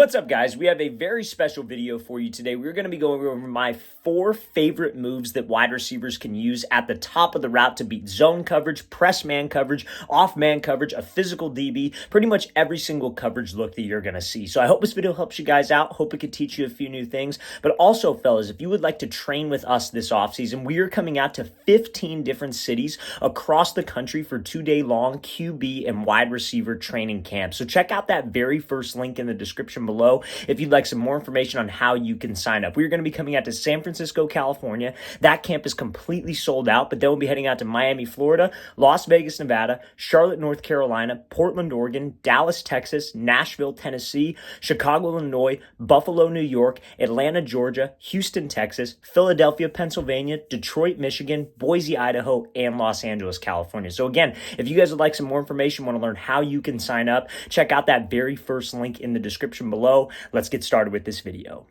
What's up, guys? We have a very special video for you today. We're going to be going over my 4 favorite moves that wide receivers can use at the top of the route to beat zone coverage, press man coverage, off man coverage, a physical DB, pretty much every single coverage look that you're going to see. So I hope this video helps you guys out. Hope it could teach you a few new things. But also, fellas, if you would like to train with us this offseason, we are coming out to 15 different cities across the country for 2-day-long QB and wide receiver training camps. So check out that very first link in the description below if you'd like some more information on how you can sign up. We're going to be coming out to San Francisco, California. That camp is completely sold out, but then we'll be heading out to Miami, Florida, Las Vegas, Nevada, Charlotte, North Carolina, Portland, Oregon, Dallas, Texas, Nashville, Tennessee, Chicago, Illinois, Buffalo, New York, Atlanta, Georgia, Houston, Texas, Philadelphia, Pennsylvania, Detroit, Michigan, Boise, Idaho, and Los Angeles, California. So again, if you guys would like some more information, want to learn how you can sign up, check out that very first link in the description below. Let's get started with this video.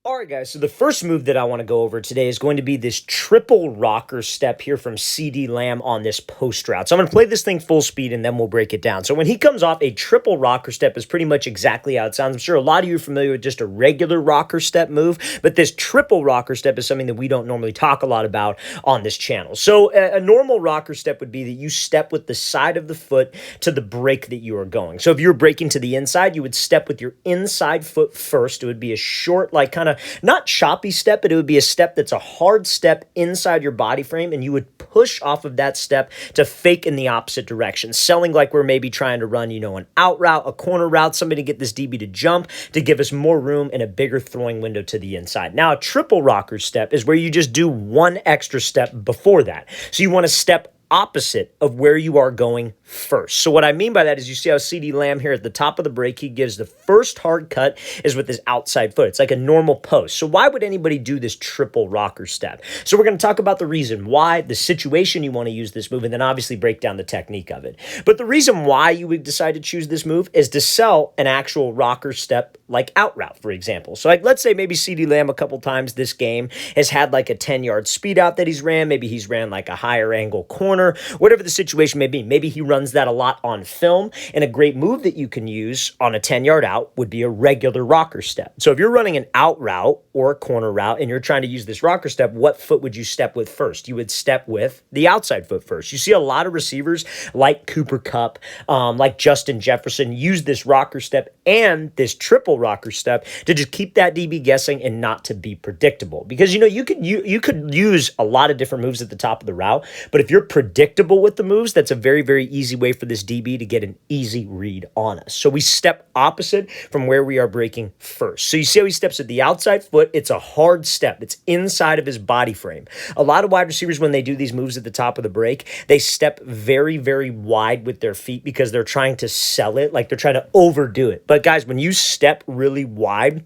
All right, guys, so the first move that I want to go over today is going to be this triple rocker step here from CeeDee Lamb on this post route. So I'm going to play this thing full speed, and then we'll break it down. So when he comes off, a triple rocker step is pretty much exactly how it sounds. I'm sure a lot of you are familiar with just a regular rocker step move, but this triple rocker step is something that we don't normally talk a lot about on this channel. So a normal rocker step would be that you step with the side of the foot to the break that you are going. So if you're breaking to the inside, you would step with your inside foot first. It would be a short, like kind of not choppy step, but it would be a step that's a hard step inside your body frame, and you would push off of that step to fake in the opposite direction, selling like we're maybe trying to run, an out route, a corner route, somebody to get this DB to jump, to give us more room and a bigger throwing window to the inside. Now, a triple rocker step is where you just do one extra step before that. So you want to step opposite of where you are going first. So what I mean by that is you see how CeeDee Lamb here at the top of the break, he gives the first hard cut is with his outside foot. It's like a normal post. So why would anybody do this triple rocker step? So we're going to talk about the reason why, the situation you want to use this move, and then obviously break down the technique of it. But the reason why you would decide to choose this move is to sell an actual rocker step like out route, for example. So like let's say maybe CeeDee Lamb a couple times this game has had like a 10-yard speed out that he's ran. Maybe he's ran like a higher angle corner, whatever the situation may be. Maybe he runs that a lot on film, and a great move that you can use on a 10-yard out would be a regular rocker step. So if you're running an out route or a corner route and you're trying to use this rocker step, what foot would you step with first? You would step with the outside foot first. You see a lot of receivers like Cooper Kupp, like Justin Jefferson use this rocker step and this triple rocker step to just keep that DB guessing and not to be predictable. Because you could use a lot of different moves at the top of the route, but if you're predictable with the moves, that's a very, very easy way for this DB to get an easy read on us. So we step opposite from where we are breaking first. So you see how he steps at the outside foot. It's a hard step. It's inside of his body frame. A lot of wide receivers, when they do these moves at the top of the break, they step very, very wide with their feet because they're trying to sell it, like they're trying to overdo it. But guys, when you step really wide,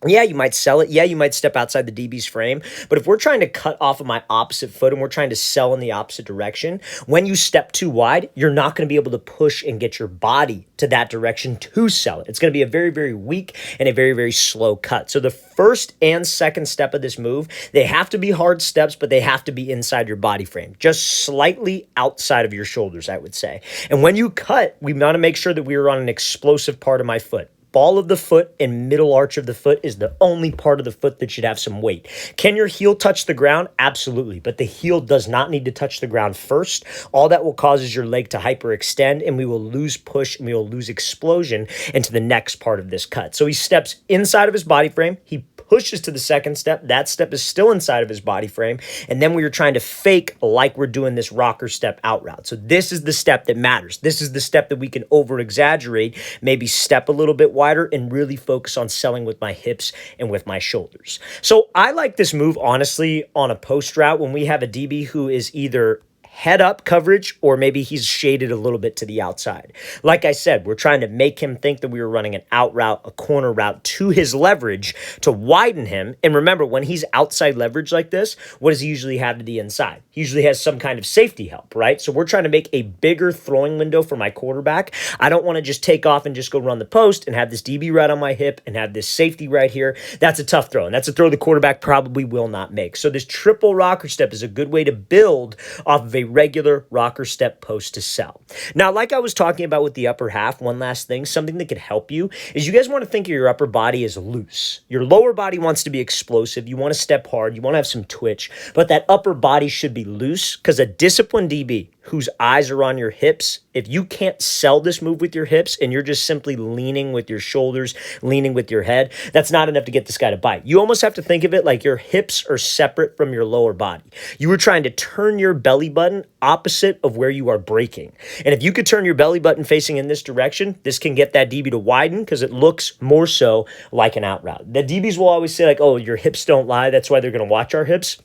yeah, you might sell it. Yeah, you might step outside the DB's frame. But if we're trying to cut off of my opposite foot and we're trying to sell in the opposite direction, when you step too wide, you're not going to be able to push and get your body to that direction to sell it. It's going to be a very, very weak and a very, very slow cut. So the first and second step of this move, they have to be hard steps, but they have to be inside your body frame, just slightly outside of your shoulders, I would say. And when you cut, we want to make sure that we are on an explosive part of my foot. Ball of the foot and middle arch of the foot is the only part of the foot that should have some weight. Can your heel touch the ground? Absolutely, but the heel does not need to touch the ground first. All that will cause is your leg to hyperextend, and we will lose push and we will lose explosion into the next part of this cut. So he steps inside of his body frame. He pushes to the second step. That step is still inside of his body frame. And then we are trying to fake like we're doing this rocker step out route. So this is the step that matters. This is the step that we can over exaggerate, maybe step a little bit wider and really focus on selling with my hips and with my shoulders. So I like this move, honestly, on a post route when we have a DB who is either head up coverage, or maybe he's shaded a little bit to the outside. Like I said, we're trying to make him think that we were running an out route, a corner route to his leverage to widen him. And remember, when he's outside leverage like this, what does he usually have to the inside? He usually has some kind of safety help, right? So we're trying to make a bigger throwing window for my quarterback. I don't want to just take off and just go run the post and have this DB right on my hip and have this safety right here. That's a tough throw, and that's a throw the quarterback probably will not make. So this triple rocker step is a good way to build off of a regular rocker step post to sell. Now, like I was talking about with the upper half, one last thing, something that could help you is you guys want to think of your upper body as loose. Your lower body wants to be explosive. You want to step hard. You want to have some twitch, but that upper body should be loose because a disciplined DB whose eyes are on your hips, if you can't sell this move with your hips and you're just simply leaning with your shoulders, leaning with your head, that's not enough to get this guy to bite. You almost have to think of it like your hips are separate from your lower body. You were trying to turn your belly button opposite of where you are breaking. And if you could turn your belly button facing in this direction, this can get that DB to widen because it looks more so like an out route. The DBs will always say like, oh, your hips don't lie. That's why they're going to watch our hips.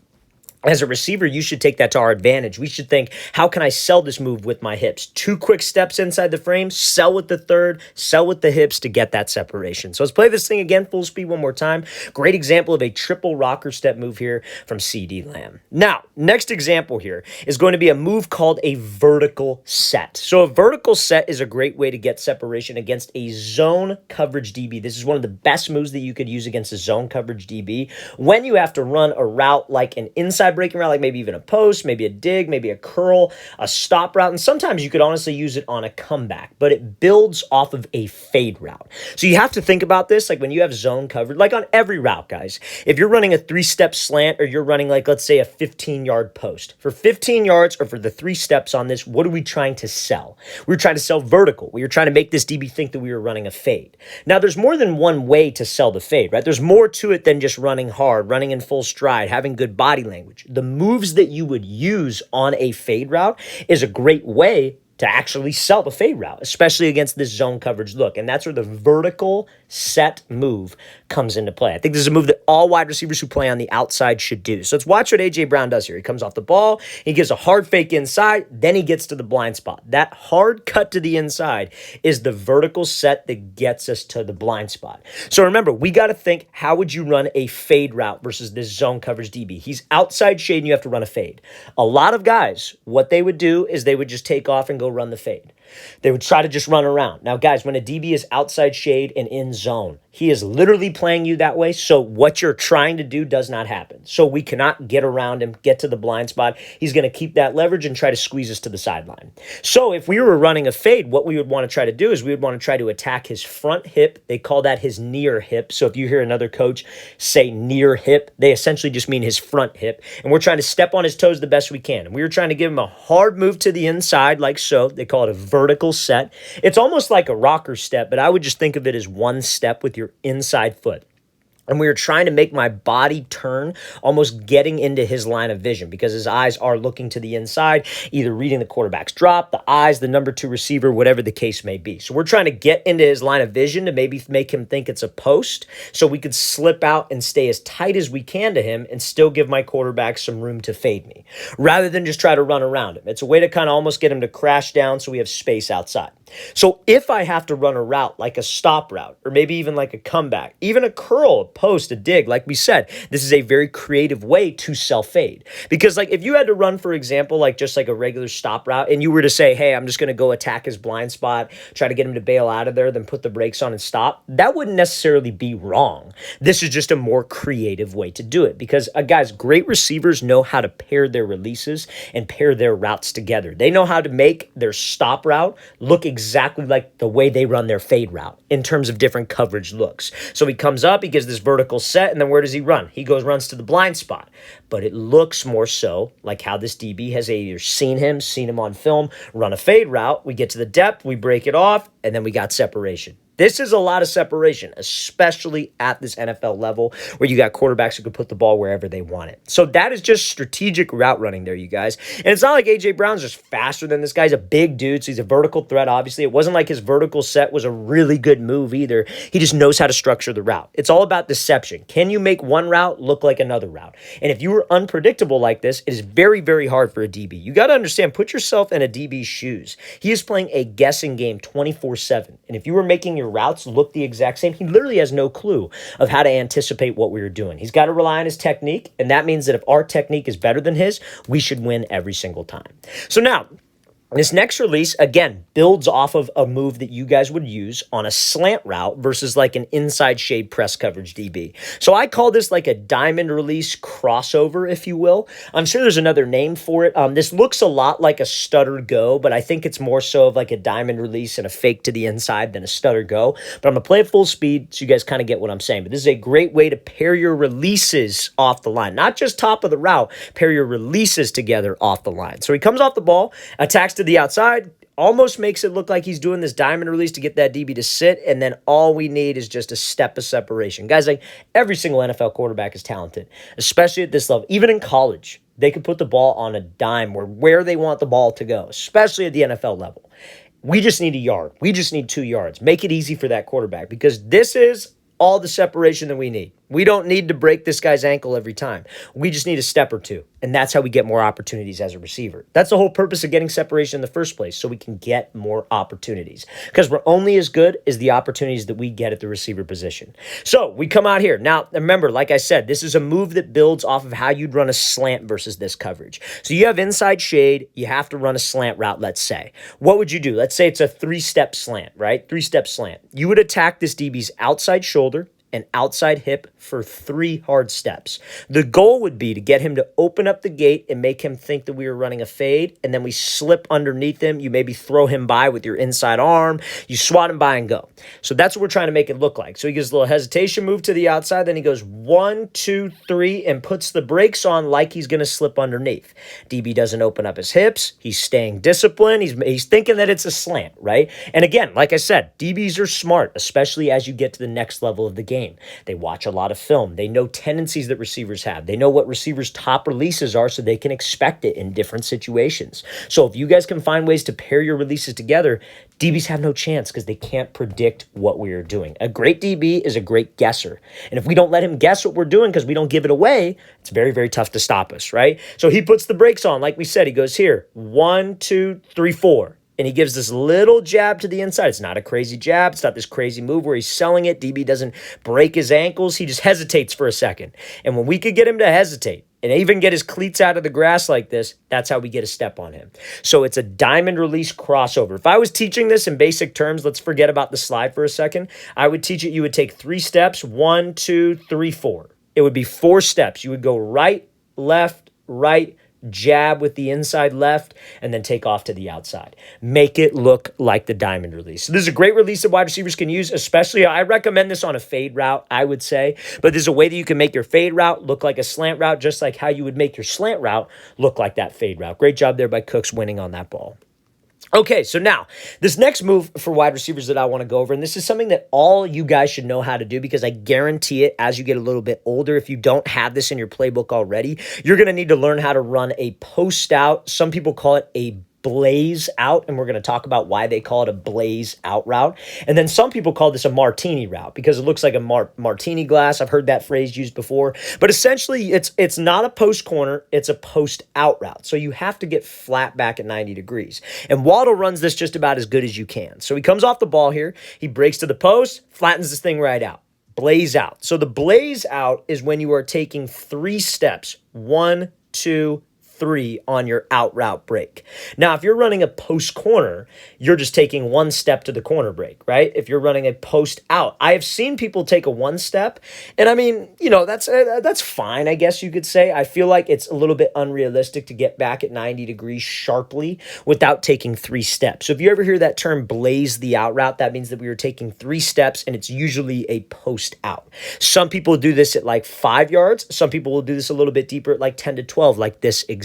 As a receiver, you should take that to our advantage. We should think, how can I sell this move with my hips? 2 quick steps inside the frame, sell with the third, sell with the hips to get that separation. So let's play this thing again, full speed one more time. Great example of a triple rocker step move here from CeeDee Lamb. Now, next example here is going to be a move called a vertical set. So a vertical set is a great way to get separation against a zone coverage DB. This is one of the best moves that you could use against a zone coverage DB when you have to run a route like an inside breaking route, like maybe even a post, maybe a dig, maybe a curl, a stop route, and sometimes you could honestly use it on a comeback, but it builds off of a fade route. So you have to think about this, like when you have zone coverage, like on every route, guys, if you're running a 3-step slant or you're running like, let's say a 15-yard post, for 15 yards or for the 3 steps on this, what are we trying to sell? We were trying to sell vertical. We were trying to make this DB think that we were running a fade. Now, there's more than one way to sell the fade, right? There's more to it than just running hard, running in full stride, having good body language. The moves that you would use on a fade route is a great way to actually sell the fade route, especially against this zone coverage look. And that's where the vertical set move comes into play. I think this is a move that all wide receivers who play on the outside should do. So let's watch what A.J. Brown does here. He comes off the ball, he gives a hard fake inside, then he gets to the blind spot. That hard cut to the inside is the vertical set that gets us to the blind spot. So remember, we got to think, how would you run a fade route versus this zone coverage DB? He's outside shade and you have to run a fade. A lot of guys, what they would do is they would just take off and go run the fade. They would try to just run around. Now, guys, when a DB is outside shade and in zone, he is literally playing you that way. So what you're trying to do does not happen. So we cannot get around him, get to the blind spot. He's going to keep that leverage and try to squeeze us to the sideline. So if we were running a fade, what we would want to try to do is we would want to try to attack his front hip. They call that his near hip. So if you hear another coach say near hip, they essentially just mean his front hip. And we're trying to step on his toes the best we can. And we were trying to give him a hard move to the inside like so. They call it a vertical set. It's almost like a rocker step, but I would just think of it as one step with your inside foot. And we were trying to make my body turn, almost getting into his line of vision because his eyes are looking to the inside, either reading the quarterback's drop, the eyes, the number 2 receiver, whatever the case may be. So we're trying to get into his line of vision to maybe make him think it's a post so we could slip out and stay as tight as we can to him and still give my quarterback some room to fade me rather than just try to run around him. It's a way to kind of almost get him to crash down so we have space outside. So if I have to run a route like a stop route or maybe even like a comeback, even a curl, a post, a dig, like we said, this is a very creative way to sell fade. Because like if you had to run, for example, like just like a regular stop route and you were to say, hey, I'm just going to go attack his blind spot, try to get him to bail out of there, then put the brakes on and stop, that wouldn't necessarily be wrong. This is just a more creative way to do it because guys, great receivers know how to pair their releases and pair their routes together. They know how to make their stop route look exactly like the way they run their fade route in terms of different coverage looks. So he comes up, he gives this vertical set, and then where does he run? He runs to the blind spot. But it looks more so like how this DB has either seen him on film, run a fade route, we get to the depth, we break it off, and then we got separation. This is a lot of separation, especially at this NFL level where you got quarterbacks who can put the ball wherever they want it. So that is just strategic route running there, you guys. And it's not like A.J. Brown's just faster than this guy. He's a big dude, so he's a vertical threat, obviously. It wasn't like his vertical set was a really good move either. He just knows how to structure the route. It's all about deception. Can you make one route look like another route? And if you were unpredictable like this, it is very, very hard for a DB. You got to understand, put yourself in a DB's shoes. He is playing a guessing game 24/7. And if you were making your routes look the exact same, he literally has no clue of how to anticipate what we were doing. He's got to rely on his technique, and that means that if our technique is better than his, we should win every single time. So now, This next release, again, builds off of a move that you guys would use on a slant route versus like an inside shade press coverage DB. So I call this like a diamond release crossover, if you will. I'm sure there's another name for it. This looks a lot like a stutter go, but I think it's more so of like a diamond release and a fake to the inside than a stutter go. But I'm going to play it full speed so you guys kind of get what I'm saying. But this is a great way to pair your releases off the line. Not just top of the route, pair your releases together off the line. So he comes off the ball, attacks to the outside, almost makes it look like he's doing this diamond release to get that DB to sit, and then all we need is just a step of separation. Guys, like every single NFL quarterback is talented, especially at this level. Even in college, they could put the ball on a dime where they want the ball to go, especially at the NFL level. We just need a yard. We just need 2 yards. Make it easy for that quarterback because this is all the separation that we need. We don't need to break this guy's ankle every time. We just need a step or two. And that's how we get more opportunities as a receiver. That's the whole purpose of getting separation in the first place, so we can get more opportunities. Because we're only as good as the opportunities that we get at the receiver position. So we come out here. Now, remember, like I said, this is a move that builds off of how you'd run a slant versus this coverage. So you have inside shade. You have to run a slant route, let's say. What would you do? Let's say it's a 3-step slant, right? 3-step slant. You would attack this DB's outside shoulder and outside hip for 3 hard steps. The goal would be to get him to open up the gate and make him think that we were running a fade, and then we slip underneath him. You maybe throw him by with your inside arm. You swat him by and go. So that's what we're trying to make it look like. So he gives a little hesitation move to the outside, then he goes 1, 2, 3, and puts the brakes on like he's going to slip underneath. DB doesn't open up his hips. He's staying disciplined. He's thinking that it's a slant, right? And again, like I said, DBs are smart, especially as you get to the next level of the game. They watch a lot of film. They know tendencies that receivers have. They know what receivers' top releases are so they can expect it in different situations. So if you guys can find ways to pair your releases together, DBs have no chance because they can't predict what we are doing. A great DB is a great guesser. And if we don't let him guess what we're doing because we don't give it away, it's very, very tough to stop us, right? So he puts the brakes on. Like we said, he goes here, 1, 2, 3, 4. And he gives this little jab to the inside. It's not a crazy jab. It's not this crazy move where he's selling it. DB doesn't break his ankles. He just hesitates for a second. And when we could get him to hesitate and even get his cleats out of the grass like this, that's how we get a step on him. So it's a diamond release crossover. If I was teaching this in basic terms, let's forget about the slide for a second. I would teach it. You would take 3 steps, 1, 2, 3, 4. It would be 4 steps. You would go right, left, right, jab with the inside left, and then take off to the outside. Make it look like the diamond release. So this is a great release that wide receivers can use, especially I recommend this on a fade route, I would say, but there's a way that you can make your fade route look like a slant route, just like how you would make your slant route look like that fade route. Great job there by Cooks winning on that ball. Okay, so now, this next move for wide receivers that I want to go over, and this is something that all you guys should know how to do because I guarantee it, as you get a little bit older, if you don't have this in your playbook already, you're going to need to learn how to run a post out. Some people call it a blaze out, and we're going to talk about why they call it a blaze out route. And then some people call this a martini route because it looks like a martini glass. I've heard that phrase used before, but essentially it's not a post corner, it's a post out route. So you have to get flat back at 90 degrees. And Waddle runs this just about as good as you can. So he comes off the ball here, he breaks to the post, flattens this thing right out. Blaze out. So the blaze out is when you are taking 3 steps, 1, 2, 3 on your out route break. Now, if you're running a post corner, you're just taking 1 step to the corner break, right? If you're running a post out, I have seen people take a 1 step, and I mean, you know, that's fine, I guess you could say. I feel like it's a little bit unrealistic to get back at 90 degrees sharply without taking 3 steps. So if you ever hear that term blaze the out route, that means that we are taking 3 steps, and it's usually a post out. Some people do this at like 5 yards. Some people will do this a little bit deeper at like 10 to 12, like this example.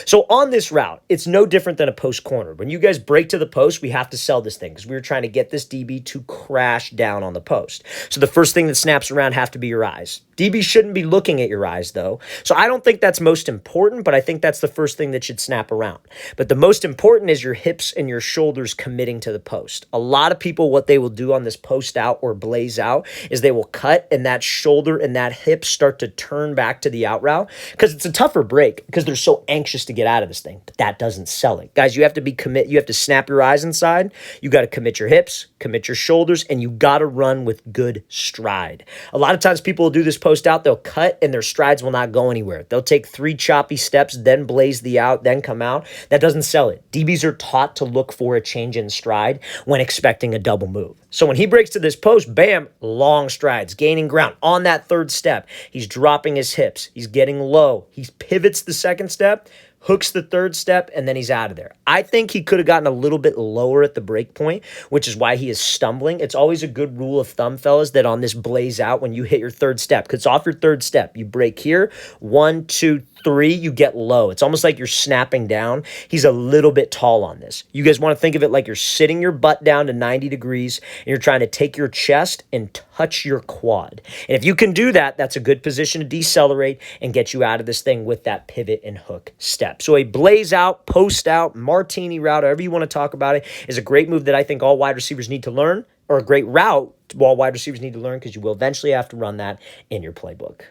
So on this route, it's no different than a post corner. When you guys break to the post, we have to sell this thing because we were trying to get this DB to crash down on the post. So the first thing that snaps around have to be your eyes. DB shouldn't be looking at your eyes though. So I don't think that's most important, but I think that's the first thing that should snap around. But the most important is your hips and your shoulders committing to the post. A lot of people, what they will do on this post out or blaze out is they will cut and that shoulder and that hip start to turn back to the out route because it's a tougher break because there's receivers so anxious to get out of this thing, but that doesn't sell it. Guys, you have to snap your eyes inside. You got to commit your hips, commit your shoulders, and you got to run with good stride. A lot of times people will do this post out, they'll cut and their strides will not go anywhere. They'll take 3 choppy steps, then blaze the out, then come out. That doesn't sell it. DBs are taught to look for a change in stride when expecting a double move. So when he breaks to this post, bam, long strides, gaining ground on that 3rd step. He's dropping his hips. He's getting low. He pivots the 2nd step, hooks the 3rd step, and then he's out of there. I think he could have gotten a little bit lower at the break point, which is why he is stumbling. It's always a good rule of thumb, fellas, that on this blaze out, when you hit your 3rd step, because it's off your 3rd step, you break here, 1, 2, 3, you get low. It's almost like you're snapping down. He's a little bit tall on this. You guys want to think of it like you're sitting your butt down to 90 degrees and you're trying to take your chest and touch your quad. And if you can do that, that's a good position to decelerate and get you out of this thing with that pivot and hook step. So a blaze out, post out, martini route, however you want to talk about it, is a great move that I think all wide receivers need to learn, or a great route all wide receivers need to learn, because you will eventually have to run that in your playbook.